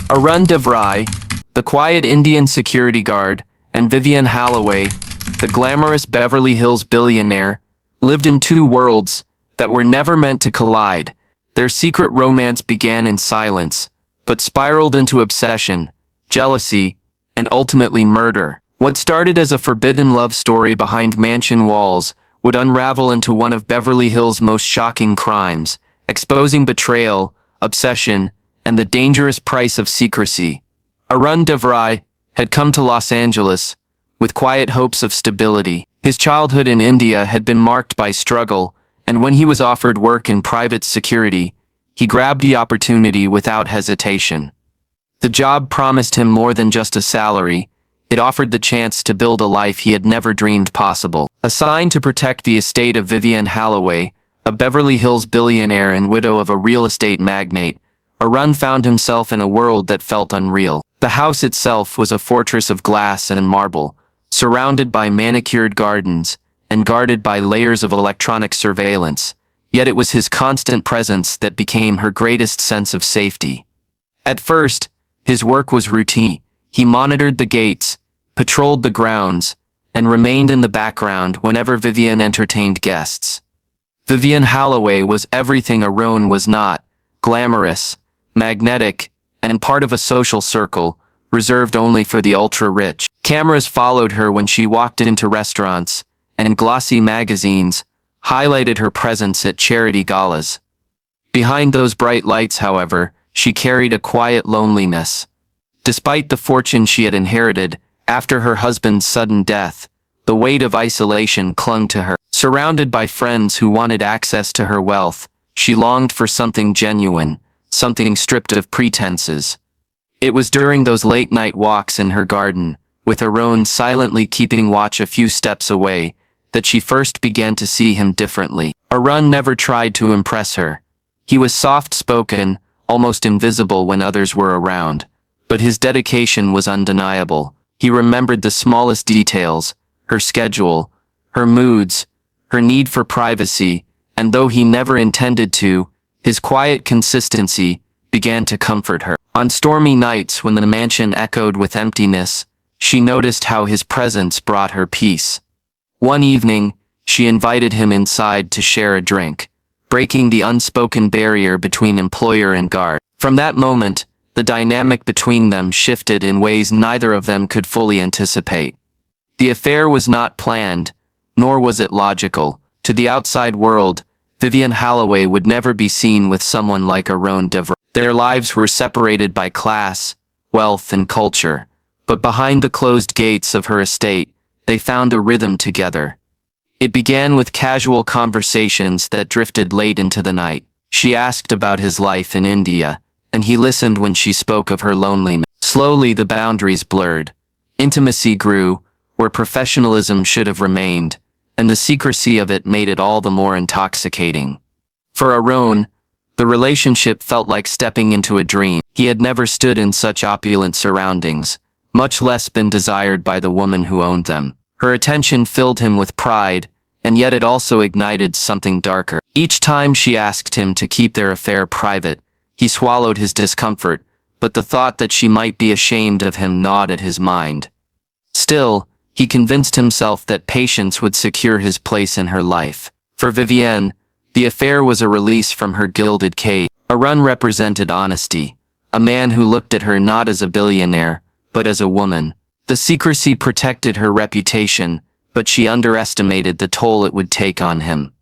Arun Devraj, the quiet Indian security guard, and Vivienne Halloway, the glamorous Beverly Hills billionaire, lived in two worlds that were never meant to collide. Their secret romance began in silence, but spiraled into obsession, jealousy, and ultimately murder. What started as a forbidden love story behind mansion walls would unravel into one of Beverly Hills' most shocking crimes, exposing betrayal, obsession, and the dangerous price of secrecy. Arun Devraj had come to Los Angeles with quiet hopes of stability. His childhood in India had been marked by struggle, and when he was offered work in private security, he grabbed the opportunity without hesitation. The job promised him more than just a salary. It offered the chance to build a life he had never dreamed possible. Assigned to protect the estate of Vivienne Halloway, a Beverly Hills billionaire and widow of a real estate magnate, Arun found himself in a world that felt unreal. The house itself was a fortress of glass and marble, surrounded by manicured gardens and guarded by layers of electronic surveillance, yet it was his constant presence that became her greatest sense of safety. At first, his work was routine. He monitored the gates, patrolled the grounds, and remained in the background whenever Vivienne entertained guests. Vivienne Halloway was everything Arun was not: glamorous, magnetic, and part of a social circle reserved only for the ultra-rich. Cameras followed her when she walked into restaurants, and glossy magazines highlighted her presence at charity galas. Behind those bright lights, however, she carried a quiet loneliness. Despite the fortune she had inherited after her husband's sudden death, the weight of isolation clung to her. Surrounded by friends who wanted access to her wealth, she longed for something genuine, something stripped of pretenses. It was during those late-night walks in her garden, with Arun silently keeping watch a few steps away, that she first began to see him differently. Arun never tried to impress her. He was soft-spoken, almost invisible when others were around, but his dedication was undeniable. He remembered the smallest details: her schedule, her moods, her need for privacy, and though he never intended to, his quiet consistency began to comfort her. On stormy nights when the mansion echoed with emptiness, she noticed how his presence brought her peace. One evening, she invited him inside to share a drink, breaking the unspoken barrier between employer and guard. From that moment, the dynamic between them shifted in ways neither of them could fully anticipate. The affair was not planned, nor was it logical. To the outside world, Vivienne Halloway would never be seen with someone like Arun Devraj. Their lives were separated by class, wealth, and culture, but behind the closed gates of her estate, they found a rhythm together. It began with casual conversations that drifted late into the night. She asked about his life in India, and he listened when she spoke of her loneliness. Slowly the boundaries blurred. Intimacy grew where professionalism should have remained, and the secrecy of it made it all the more intoxicating. For Arun, the relationship felt like stepping into a dream. He had never stood in such opulent surroundings, much less been desired by the woman who owned them. Her attention filled him with pride, and yet it also ignited something darker. Each time she asked him to keep their affair private, he swallowed his discomfort, but the thought that she might be ashamed of him gnawed at his mind. Still, he convinced himself that patience would secure his place in her life. For Vivienne, the affair was a release from her gilded cage. Arun represented honesty, a man who looked at her not as a billionaire, but as a woman. The secrecy protected her reputation, but she underestimated the toll it would take on him.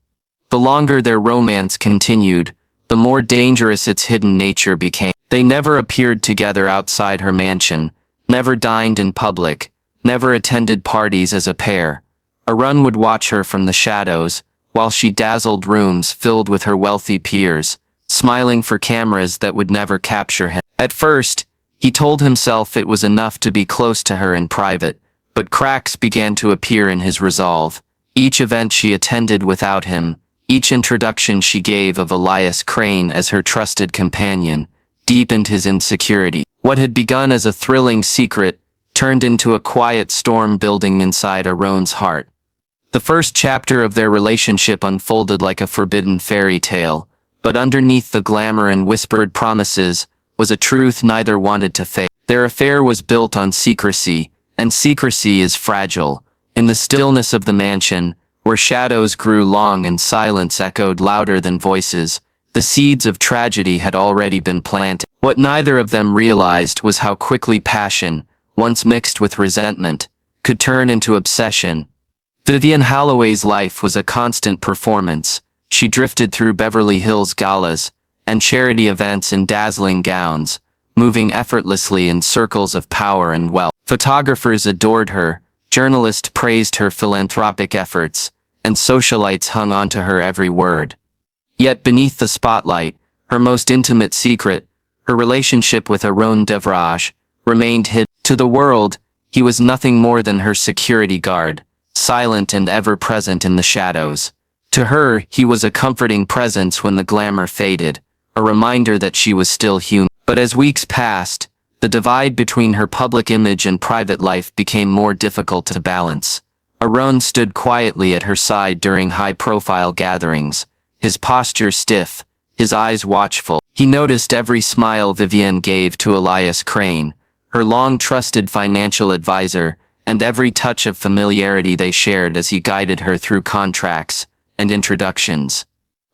The longer their romance continued, the more dangerous its hidden nature became. They never appeared together outside her mansion, never dined in public, never attended parties as a pair. Arun would watch her from the shadows, while she dazzled rooms filled with her wealthy peers, smiling for cameras that would never capture him. At first, he told himself it was enough to be close to her in private, but cracks began to appear in his resolve. Each event she attended without him, each introduction she gave of Elias Crane as her trusted companion, deepened his insecurity. What had begun as a thrilling secret turned into a quiet storm building inside Arun's heart. The first chapter of their relationship unfolded like a forbidden fairy tale, but underneath the glamour and whispered promises was a truth neither wanted to face. Their affair was built on secrecy, and secrecy is fragile. In the stillness of the mansion, where shadows grew long and silence echoed louder than voices, the seeds of tragedy had already been planted. What neither of them realized was how quickly passion, once mixed with resentment, could turn into obsession. Vivienne Halloway's life was a constant performance. She drifted through Beverly Hills galas and charity events in dazzling gowns, moving effortlessly in circles of power and wealth. Photographers adored her, journalists praised her philanthropic efforts, and socialites hung onto her every word. Yet beneath the spotlight, her most intimate secret, her relationship with Arun Devraj, remained hidden. To the world, he was nothing more than her security guard, silent and ever-present in the shadows. To her, he was a comforting presence when the glamour faded, a reminder that she was still human. But as weeks passed, the divide between her public image and private life became more difficult to balance. Arun stood quietly at her side during high-profile gatherings, his posture stiff, his eyes watchful. He noticed every smile Vivienne gave to Elias Crane, her long-trusted financial advisor, and every touch of familiarity they shared as he guided her through contracts and introductions.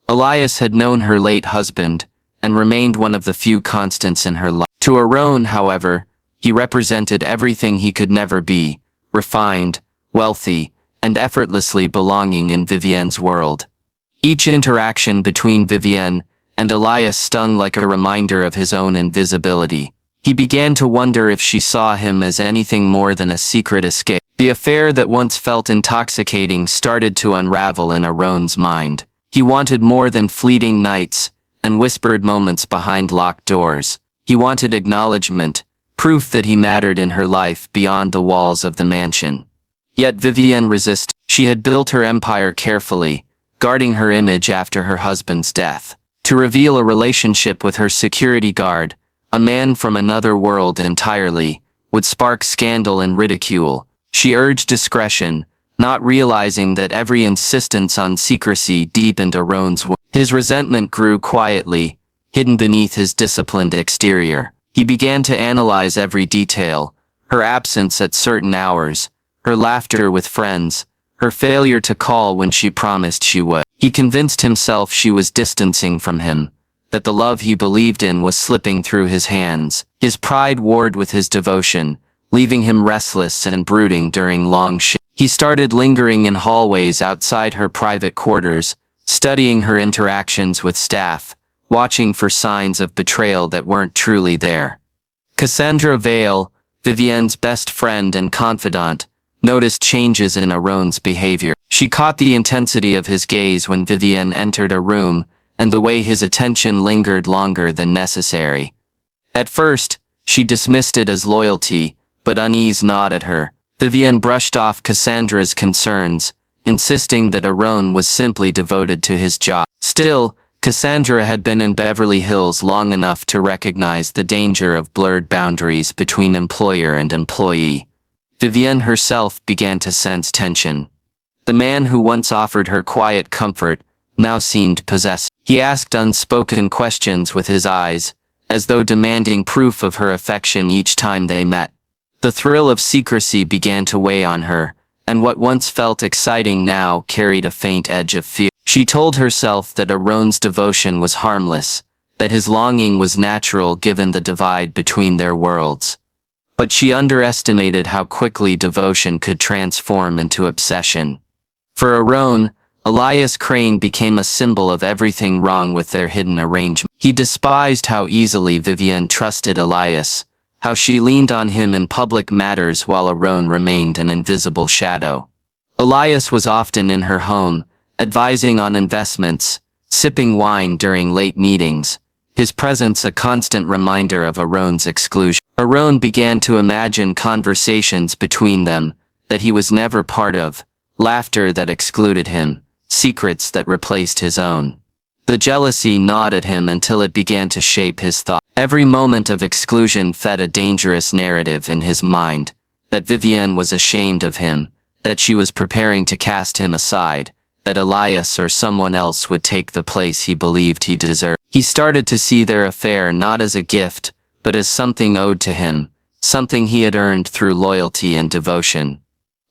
Elias had known her late husband, and remained one of the few constants in her life. To Arun, however, he represented everything he could never be, refined, wealthy, and effortlessly belonging in Vivienne's world. Each interaction between Vivienne and Elias stung like a reminder of his own invisibility. He began to wonder if she saw him as anything more than a secret escape. The affair that once felt intoxicating started to unravel in Arun's mind. He wanted more than fleeting nights and whispered moments behind locked doors. He wanted acknowledgement, proof that he mattered in her life beyond the walls of the mansion. Yet Vivienne resisted. She had built her empire carefully, guarding her image after her husband's death. To reveal a relationship with her security guard, a man from another world entirely, would spark scandal and ridicule. She urged discretion, not realizing that every insistence on secrecy deepened Arun's wound. His resentment grew quietly, hidden beneath his disciplined exterior. He began to analyze every detail, her absence at certain hours, her laughter with friends, her failure to call when she promised she would. He convinced himself she was distancing from him, that the love he believed in was slipping through his hands. His pride warred with his devotion, leaving him restless and brooding during long shifts. He started lingering in hallways outside her private quarters, studying her interactions with staff, watching for signs of betrayal that weren't truly there. Cassandra Vale, Vivienne's best friend and confidant, noticed changes in Arun's behavior. She caught the intensity of his gaze when Vivienne entered a room, and the way his attention lingered longer than necessary. At first, she dismissed it as loyalty, but unease gnawed at her. Vivienne brushed off Cassandra's concerns, insisting that Arun was simply devoted to his job. Still, Cassandra had been in Beverly Hills long enough to recognize the danger of blurred boundaries between employer and employee. Vivienne herself began to sense tension. The man who once offered her quiet comfort now seemed possessed. He asked unspoken questions with his eyes, as though demanding proof of her affection each time they met. The thrill of secrecy began to weigh on her, and what once felt exciting now carried a faint edge of fear. She told herself that Arun's devotion was harmless, that his longing was natural given the divide between their worlds. But she underestimated how quickly devotion could transform into obsession. For Arun, Elias Crane became a symbol of everything wrong with their hidden arrangement. He despised how easily Vivienne trusted Elias, how she leaned on him in public matters while Arun remained an invisible shadow. Elias was often in her home, advising on investments, sipping wine during late meetings, his presence a constant reminder of Arun's exclusion. Arun began to imagine conversations between them that he was never part of, laughter that excluded him, secrets that replaced his own. The jealousy gnawed at him until it began to shape his thought. Every moment of exclusion fed a dangerous narrative in his mind, that Vivienne was ashamed of him, that she was preparing to cast him aside, that Elias or someone else would take the place he believed he deserved. He started to see their affair not as a gift, but as something owed to him, something he had earned through loyalty and devotion.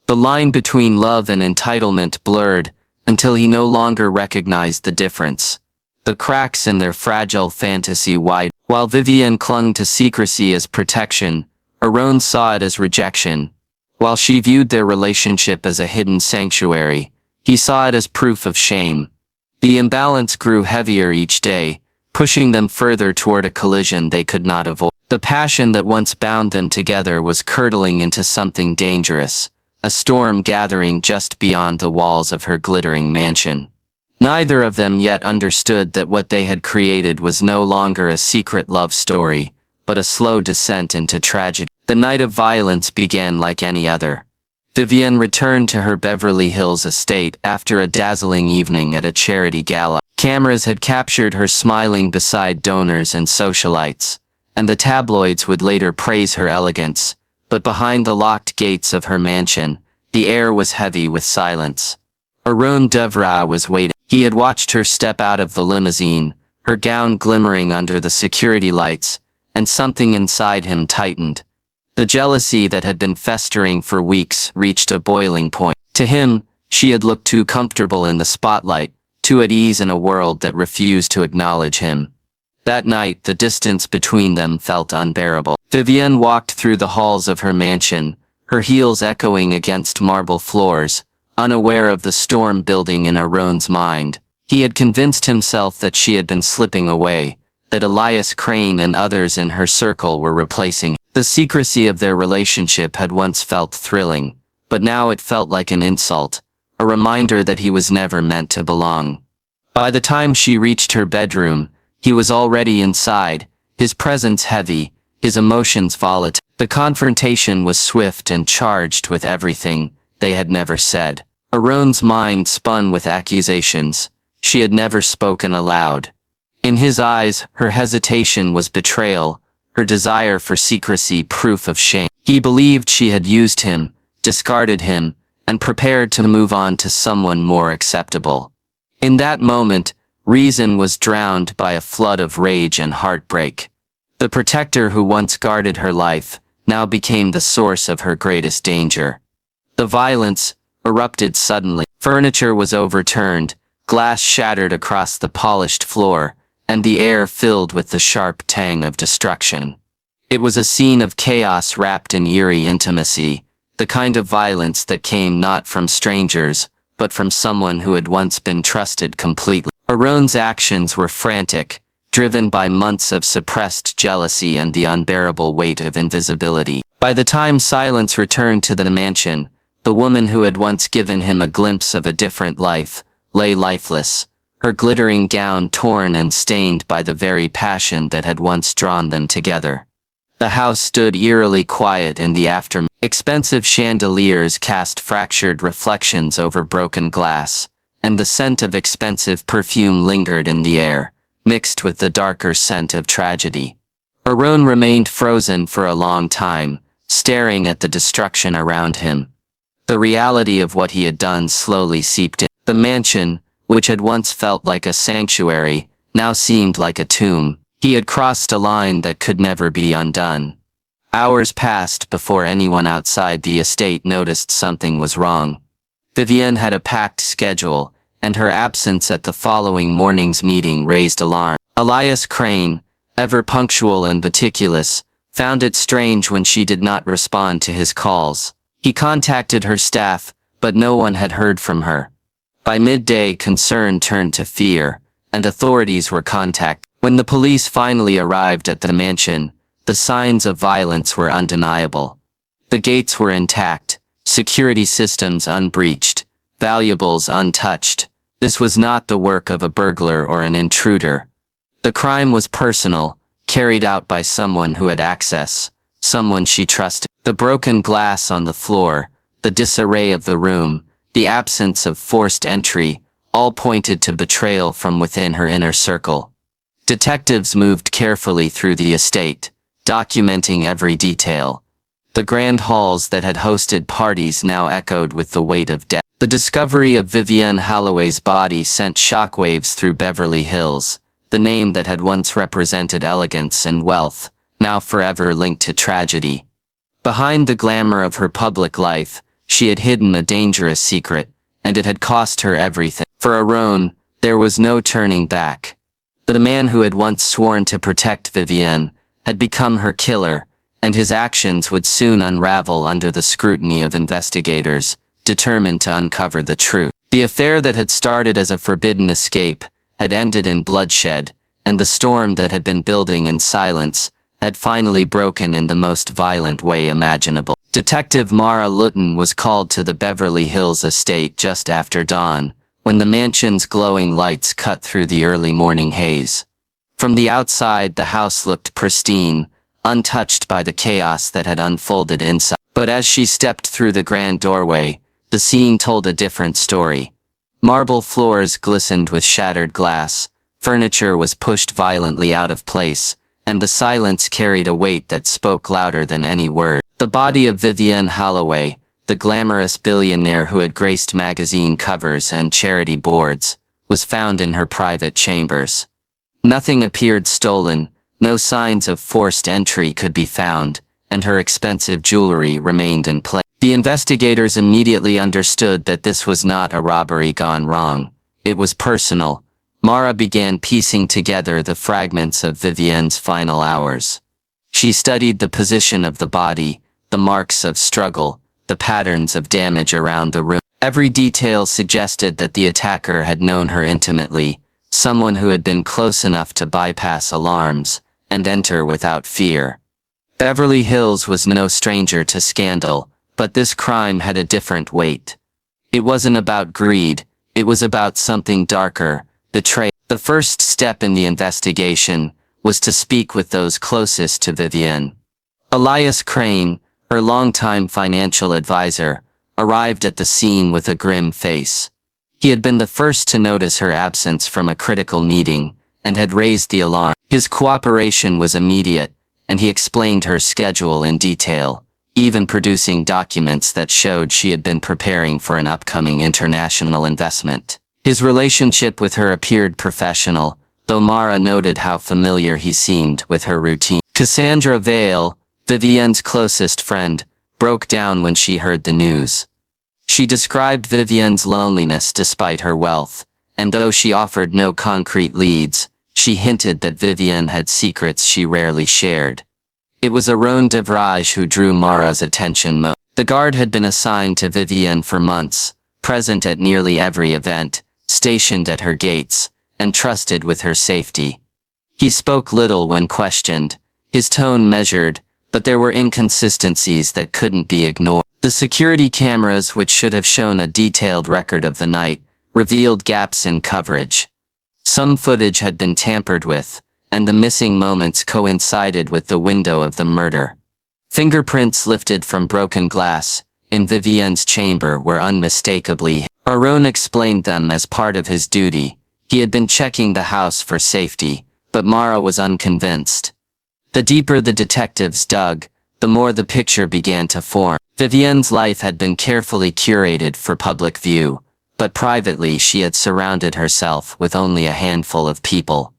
The line between love and entitlement blurred, until he no longer recognized the difference. The cracks in their fragile fantasy widened. While Vivienne clung to secrecy as protection, Arun saw it as rejection. While she viewed their relationship as a hidden sanctuary, he saw it as proof of shame. The imbalance grew heavier each day, pushing them further toward a collision they could not avoid. The passion that once bound them together was curdling into something dangerous, a storm gathering just beyond the walls of her glittering mansion. Neither of them yet understood that what they had created was no longer a secret love story, but a slow descent into tragedy. The night of violence began like any other. Vivienne returned to her Beverly Hills estate after a dazzling evening at a charity gala. Cameras had captured her smiling beside donors and socialites, and the tabloids would later praise her elegance, but behind the locked gates of her mansion, the air was heavy with silence. Arun Devraj was waiting. He had watched her step out of the limousine, her gown glimmering under the security lights, and something inside him tightened. The jealousy that had been festering for weeks reached a boiling point. To him, she had looked too comfortable in the spotlight, too at ease in a world that refused to acknowledge him. That night, the distance between them felt unbearable. Vivienne walked through the halls of her mansion, her heels echoing against marble floors, unaware of the storm building in Arun's mind. He had convinced himself that she had been slipping away, that Elias Crane and others in her circle were replacing. The secrecy of their relationship had once felt thrilling, but now it felt like an insult, a reminder that he was never meant to belong. By the time she reached her bedroom, he was already inside, his presence heavy, his emotions volatile. The confrontation was swift and charged with everything they had never said. Arun's mind spun with accusations she had never spoken aloud. In his eyes, her hesitation was betrayal, her desire for secrecy proof of shame. He believed she had used him, discarded him, and prepared to move on to someone more acceptable. In that moment, reason was drowned by a flood of rage and heartbreak. The protector who once guarded her life now became the source of her greatest danger. The violence erupted suddenly. Furniture was overturned, glass shattered across the polished floor, and the air filled with the sharp tang of destruction. It was a scene of chaos wrapped in eerie intimacy, the kind of violence that came not from strangers, but from someone who had once been trusted completely. Arun's actions were frantic, driven by months of suppressed jealousy and the unbearable weight of invisibility. By the time silence returned to the mansion, the woman who had once given him a glimpse of a different life lay lifeless, her glittering gown torn and stained by the very passion that had once drawn them together. The house stood eerily quiet in the aftermath. Expensive chandeliers cast fractured reflections over broken glass, and the scent of expensive perfume lingered in the air, mixed with the darker scent of tragedy. Arun remained frozen for a long time, staring at the destruction around him. The reality of what he had done slowly seeped in. The mansion, which had once felt like a sanctuary, now seemed like a tomb. He had crossed a line that could never be undone. Hours passed before anyone outside the estate noticed something was wrong. Vivienne had a packed schedule, and her absence at the following morning's meeting raised alarm. Elias Crane, ever punctual and meticulous, found it strange when she did not respond to his calls. He contacted her staff, but no one had heard from her. By midday, concern turned to fear, and authorities were contacted. When the police finally arrived at the mansion, the signs of violence were undeniable. The gates were intact, security systems unbreached, valuables untouched. This was not the work of a burglar or an intruder. The crime was personal, carried out by someone who had access, someone she trusted. The broken glass on the floor, the disarray of the room, the absence of forced entry, all pointed to betrayal from within her inner circle. Detectives moved carefully through the estate, documenting every detail. The grand halls that had hosted parties now echoed with the weight of death. The discovery of Vivienne Halloway's body sent shockwaves through Beverly Hills, the name that had once represented elegance and wealth, now forever linked to tragedy. Behind the glamour of her public life, she had hidden a dangerous secret, and it had cost her everything. For Arun, there was no turning back. The man who had once sworn to protect Vivienne had become her killer, and his actions would soon unravel under the scrutiny of investigators, determined to uncover the truth. The affair that had started as a forbidden escape had ended in bloodshed, and the storm that had been building in silence had finally broken in the most violent way imaginable. Detective Mara Lytton was called to the Beverly Hills estate just after dawn, when the mansion's glowing lights cut through the early morning haze. From the outside, the house looked pristine, untouched by the chaos that had unfolded inside. But as she stepped through the grand doorway, the scene told a different story. Marble floors glistened with shattered glass, furniture was pushed violently out of place, and the silence carried a weight that spoke louder than any word. The body of Vivienne Halloway, the glamorous billionaire who had graced magazine covers and charity boards, was found in her private chambers. Nothing appeared stolen, no signs of forced entry could be found, and her expensive jewelry remained in place. The investigators immediately understood that this was not a robbery gone wrong. It was personal. Mara began piecing together the fragments of Vivienne's final hours. She studied the position of the body, the marks of struggle, the patterns of damage around the room. Every detail suggested that the attacker had known her intimately, someone who had been close enough to bypass alarms and enter without fear. Beverly Hills was no stranger to scandal, but this crime had a different weight. It wasn't about greed, it was about something darker, betrayal. The first step in the investigation was to speak with those closest to Vivienne. Elias Crane, her longtime financial advisor, arrived at the scene with a grim face. He had been the first to notice her absence from a critical meeting, and had raised the alarm. His cooperation was immediate, and he explained her schedule in detail, even producing documents that showed she had been preparing for an upcoming international investment. His relationship with her appeared professional, though Mara noted how familiar he seemed with her routine. Cassandra Vale, Vivienne's closest friend, broke down when she heard the news. She described Vivienne's loneliness despite her wealth, and though she offered no concrete leads, she hinted that Vivienne had secrets she rarely shared. It was Arun Devraj who drew Mara's attention most. The guard had been assigned to Vivienne for months, present at nearly every event, stationed at her gates, and trusted with her safety. He spoke little when questioned, his tone measured, but there were inconsistencies that couldn't be ignored. The security cameras, which should have shown a detailed record of the night, revealed gaps in coverage. Some footage had been tampered with, and the missing moments coincided with the window of the murder. Fingerprints lifted from broken glass in Vivienne's chamber were unmistakably. Arun explained them as part of his duty. He had been checking the house for safety, but Mara was unconvinced. The deeper the detectives dug, the more the picture began to form. Vivienne's life had been carefully curated for public view, but privately she had surrounded herself with only a handful of people.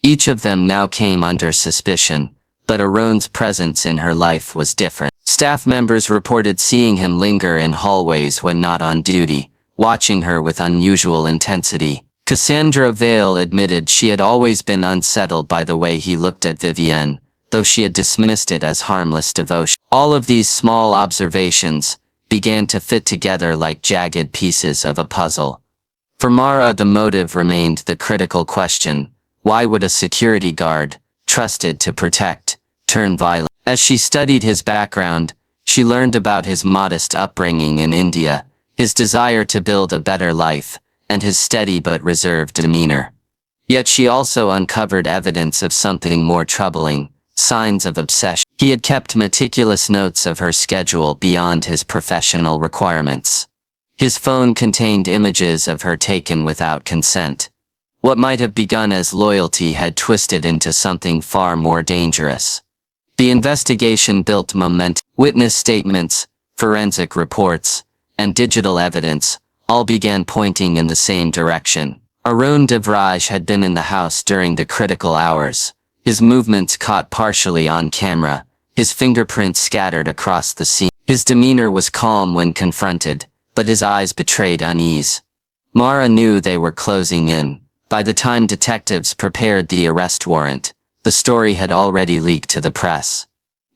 Each of them now came under suspicion, but Arun's presence in her life was different. Staff members reported seeing him linger in hallways when not on duty, watching her with unusual intensity. Cassandra Vale admitted she had always been unsettled by the way he looked at Vivienne, though she had dismissed it as harmless devotion. All of these small observations began to fit together like jagged pieces of a puzzle. For Mara, the motive remained the critical question: why would a security guard, trusted to protect, turn violent? As she studied his background, she learned about his modest upbringing in India, his desire to build a better life, and his steady but reserved demeanor. Yet she also uncovered evidence of something more troubling: signs of obsession. He had kept meticulous notes of her schedule beyond his professional requirements. His phone contained images of her taken without consent. What might have begun as loyalty had twisted into something far more dangerous. The investigation built momentum. Witness statements, forensic reports, and digital evidence all began pointing in the same direction. Arun Devraj had been in the house during the critical hours. His movements caught partially on camera, his fingerprints scattered across the scene. His demeanor was calm when confronted, but his eyes betrayed unease. Mara knew they were closing in. By the time detectives prepared the arrest warrant, the story had already leaked to the press.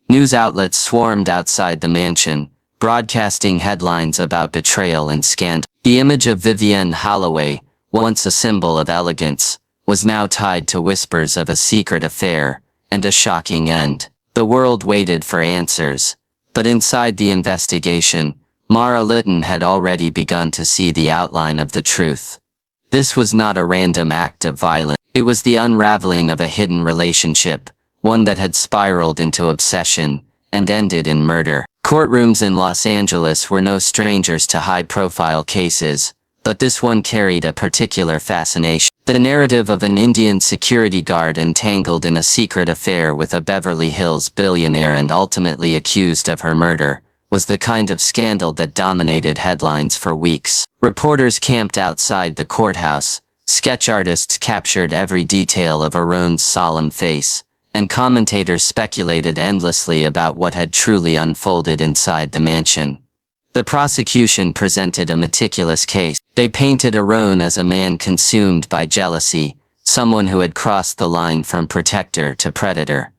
News outlets swarmed outside the mansion, broadcasting headlines about betrayal and scandal. The image of Vivienne Halloway, once a symbol of elegance, was now tied to whispers of a secret affair and a shocking end. The world waited for answers, but inside the investigation, Mara Lytton had already begun to see the outline of the truth. This was not a random act of violence. It was the unraveling of a hidden relationship, one that had spiraled into obsession and ended in murder. Courtrooms in Los Angeles were no strangers to high-profile cases, but this one carried a particular fascination. The narrative of an Indian security guard entangled in a secret affair with a Beverly Hills billionaire and ultimately accused of her murder was the kind of scandal that dominated headlines for weeks. Reporters camped outside the courthouse, sketch artists captured every detail of Arun's solemn face, and commentators speculated endlessly about what had truly unfolded inside the mansion. The prosecution presented a meticulous case. They painted Arun as a man consumed by jealousy, someone who had crossed the line from protector to predator.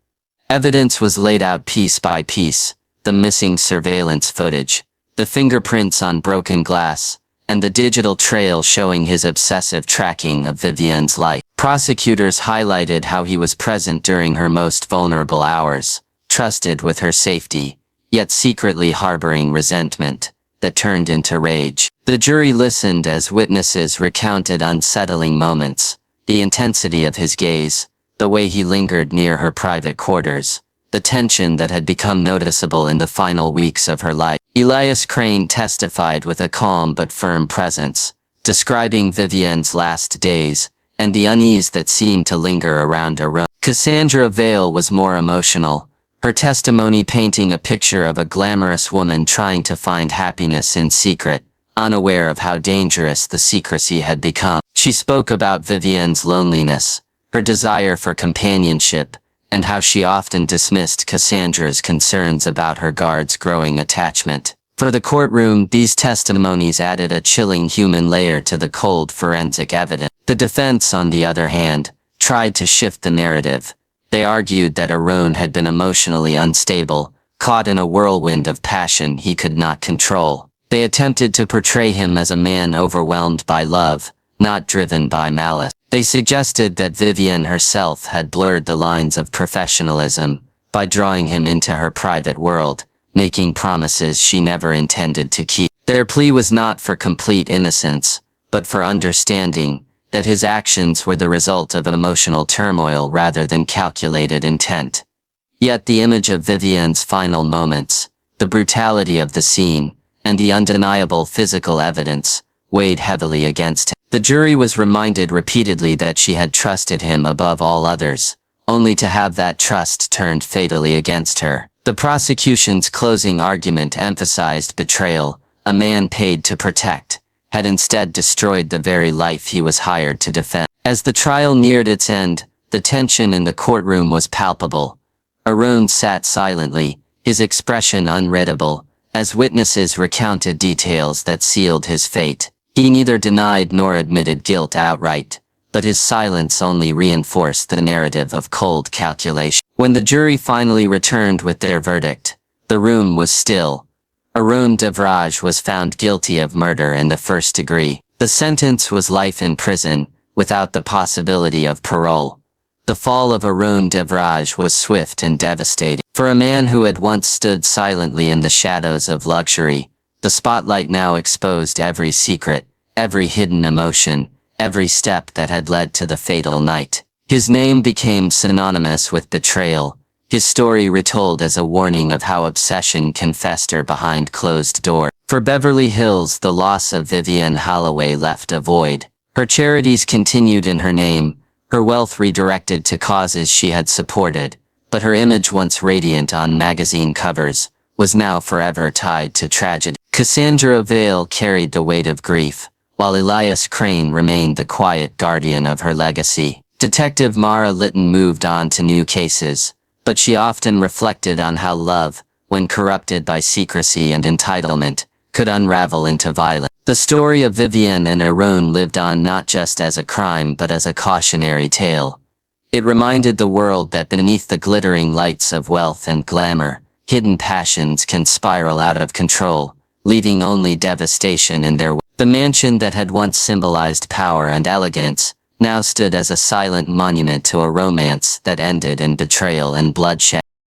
Evidence was laid out piece by piece: the missing surveillance footage, the fingerprints on broken glass, and the digital trail showing his obsessive tracking of Vivienne's life. Prosecutors highlighted how he was present during her most vulnerable hours, trusted with her safety, yet secretly harboring resentment that turned into rage. The jury listened as witnesses recounted unsettling moments, the intensity of his gaze, the way he lingered near her private quarters, the tension that had become noticeable in the final weeks of her life. Elias Crane testified with a calm but firm presence, describing Vivienne's last days, and the unease that seemed to linger around Arun. Cassandra Vale was more emotional, her testimony painting a picture of a glamorous woman trying to find happiness in secret, unaware of how dangerous the secrecy had become. She spoke about Vivienne's loneliness, her desire for companionship, and how she often dismissed Cassandra's concerns about her guard's growing attachment. For the courtroom, these testimonies added a chilling human layer to the cold forensic evidence. The defense, on the other hand, tried to shift the narrative. They argued that Arun had been emotionally unstable, caught in a whirlwind of passion he could not control. They attempted to portray him as a man overwhelmed by love, not driven by malice. They suggested that Vivienne herself had blurred the lines of professionalism by drawing him into her private world, making promises she never intended to keep. Their plea was not for complete innocence, but for understanding that his actions were the result of emotional turmoil rather than calculated intent. Yet the image of Vivienne's final moments, the brutality of the scene, and the undeniable physical evidence weighed heavily against him. The jury was reminded repeatedly that she had trusted him above all others, only to have that trust turned fatally against her. The prosecution's closing argument emphasized betrayal. A man paid to protect had instead destroyed the very life he was hired to defend. As the trial neared its end, the tension in the courtroom was palpable. Arun sat silently, his expression unreadable, as witnesses recounted details that sealed his fate. He neither denied nor admitted guilt outright, but his silence only reinforced the narrative of cold calculation. When the jury finally returned with their verdict, the room was still. Arun Devraj was found guilty of murder in the first degree. The sentence was life in prison, without the possibility of parole. The fall of Arun Devraj was swift and devastating. For a man who had once stood silently in the shadows of luxury, the spotlight now exposed every secret, every hidden emotion, every step that had led to the fatal night. His name became synonymous with betrayal, his story retold as a warning of how obsession can fester behind closed doors. For Beverly Hills, the loss of Vivienne Halloway left a void. Her charities continued in her name, her wealth redirected to causes she had supported, but her image once radiant on magazine covers was now forever tied to tragedy. Cassandra Vale carried the weight of grief, while Elias Crane remained the quiet guardian of her legacy. Detective Mara Lytton moved on to new cases, but she often reflected on how love, when corrupted by secrecy and entitlement, could unravel into violence. The story of Vivienne and Arun lived on not just as a crime but as a cautionary tale. It reminded the world that beneath the glittering lights of wealth and glamour, hidden passions can spiral out of control, leaving only devastation in their wake. The mansion that had once symbolized power and elegance now stood as a silent monument to a romance that ended in betrayal and bloodshed.